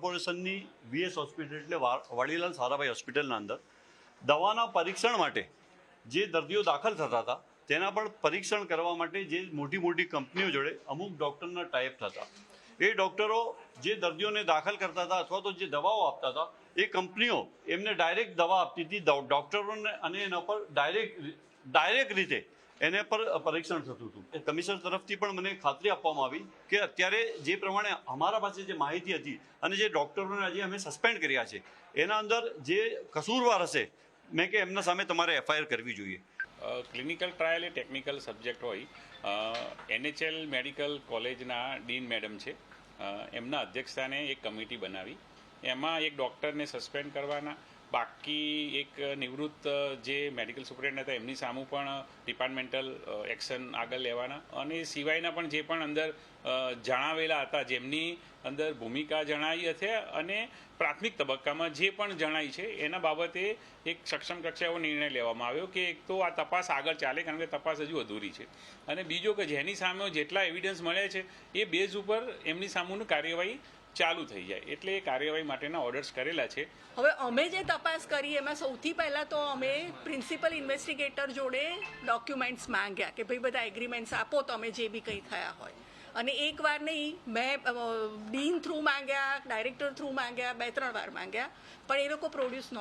કોર્પોરેશનની VS hospital એટલે વાડીલાલ સારાભાઈ હોસ્પિટલના અંદર દવાના પરીક્ષણ માટે જે દર્દીઓ દાખલ થતા હતા તેના પણ પરીક્ષણ કરવા માટે જે મોટી મોટી કંપનીઓ જોડે અમુક ડૉક્ટરના ટાઈપ થતા, એ ડૉક્ટરો જે દર્દીઓને દાખલ કરતા હતા અથવા તો જે દવાઓ આપતા હતા એ કંપનીઓ એમને ડાયરેક્ટ દવા આપતી હતી ડૉક્ટરોને, અને એના પર ડાયરેક્ટ રીતે એને પર પરીક્ષણ થતું હતું. કમિશનર તરફથી પણ મને ખાતરી આપવામાં આવી કે અત્યારે જે પ્રમાણે અમારા પાસે જે માહિતી હતી અને જે ડૉક્ટરોને આજે અમે સસ્પેન્ડ કર્યા છે એના અંદર જે કસૂરવાર હશે મેં કે એમના સામે તમારે એફઆઈઆર કરવી જોઈએ. ક્લિનિકલ ટ્રાયલ એ ટેકનિકલ સબ્જેક્ટ હોય. NHL મેડિકલ કોલેજના ડીન મેડમ છે, એમના અધ્યક્ષસ્થાને એક કમિટી બનાવી. એમાં એક ડૉક્ટરને સસ્પેન્ડ કરવાના, બાકી એક નિવૃત્ત જે મેડિકલ સુપ્રિન્ટેન્ડન્ટ હતા એમની સામે પણ ડિપાર્ટમેન્ટલ એક્શન આગળ લેવાના, અને સિવાયના પણ જે પણ અંદર જણાવેલા હતા જેમની અંદર ભૂમિકા જણાવી હતી અને પ્રાથમિક તબક્કામાં જે પણ જણાઈ છે એના બાબતે એક સક્ષમ કક્ષાએ એવો નિર્ણય લેવામાં આવ્યો કે એક તો આ તપાસ આગળ ચાલે, કારણ કે તપાસ હજુ અધૂરી છે, અને બીજો કે જેની સામે જેટલા એવિડન્સ મળ્યા છે એ બેઝ ઉપર એમની સામેની કાર્યવાહી ચાલુ થઈ જાય, એટલે એ કાર્યવાહી માટેના ઓર્ડર્સ કરેલા છે. હવે અમે જે તપાસ કરી એમાં સૌથી પહેલાં તો અમે પ્રિન્સિપલ ઇન્વેસ્ટિગેટર જોડે ડોક્યુમેન્ટ્સ માંગ્યા કે ભાઈ બધા એગ્રીમેન્ટ્સ આપો તમે જે બી કંઈ થયા હોય, અને એક વાર નહીં, મેં ડીન થ્રુ માંગ્યા, ડાયરેક્ટર થ્રુ માંગ્યા, 2-3 વાર માંગ્યા, પણ એ લોકો પ્રોડ્યુસ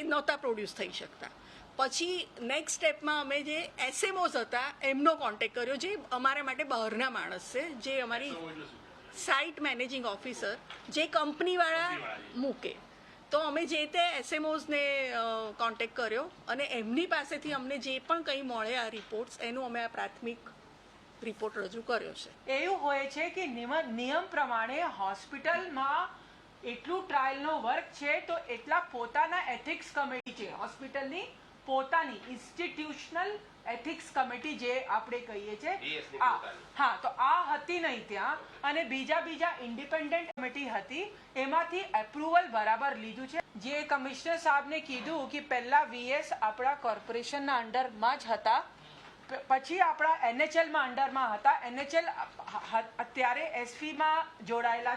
નહોતા પ્રોડ્યુસ થઈ શકતા. પછી નેક્સ્ટ સ્ટેપમાં અમે જે SMOs હતા એમનો કોન્ટેક્ટ કર્યો, જે અમારા માટે બહારના માણસ છે, જે અમારી સાઇટ મેનેજિંગ ઓફિસર જે કંપનીવાળા મૂકે, તો અમે જે તે SMOsને કોન્ટેક્ટ કર્યો અને એમની પાસેથી અમને જે પણ કંઈ મળે આ રિપોર્ટ્સ એનું અમે આ પ્રાથમિક રિપોર્ટ રજૂ કર્યો છે. એવું હોય છે કે નિયમ પ્રમાણે હોસ્પિટલમાં એટલું ટ્રાયલનો વર્ક છે તો એટલા પોતાના એથિક્સ કમિટી છે, હોસ્પિટલની પોતાની ઇન્સ્ટિટ્યુશનલ એથિક્સ કમિટી જે આપણે કહીએ છીએ. હા, તો આ હતી નહીં ત્યાં, અને બીજા ઇન્ડિપેન્ડન્ટ કમિટી હતી, એમાંથી એપ્રુવલ બરાબર લીધું છે. જે કમિશનર સાહેબને કીધું કે પહેલા VS આપણા કોર્પોરેશનના અંડરમાં જ હતા, પછી આપણા NHLમાં અંડરમાં હતા. NHL અત્યારે SPમાં જોડાયેલા